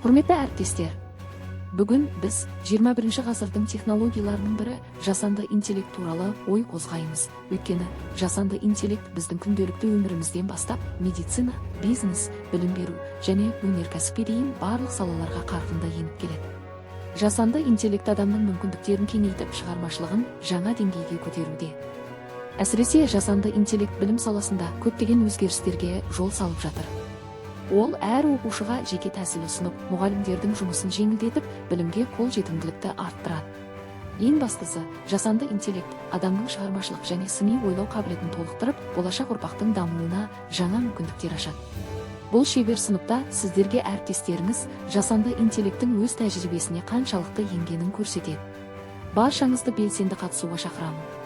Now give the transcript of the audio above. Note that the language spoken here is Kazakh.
Құрметті әріптестер, бүгін біз 21 ғасырдың технологияларының бірі жасанды интеллект туралы ой қозғаймыз. Өйткені жасанды интеллект біздің күнделікті өмірімізден бастап медицина, бизнес, білім беру және өнеркәсіпке дейін барлық салаларға қарқынды еніп келеді. Жасанды интеллект адамның мүмкіндіктерін кеңейтіп, шығармашылығын жаңа деңгейге көтеруде. Әсіресе жасанды интеллект білім саласында көптеген өзгерістерге жол салып жатыр. Ол әр оқушыға жеке тәсіл ұсынып, мұғалімдердің жұмысын жеңілдетіп, білімге қол жетімділікті арттырады. Ең бастысы, жасанды интеллект адамның шығармашылық және сыни ойлау қабілетін толықтырып, болашақ ұрпақтың дамуына жаңа мүмкіндіктер ашады. Бұл шебер сыныпта сіздерге әріптестеріңіз жасанды интеллекттің өз тәжірибесіне қаншалықты енгенін көрсетеді. Баршаңызды белсенді қатысуға шақырамын.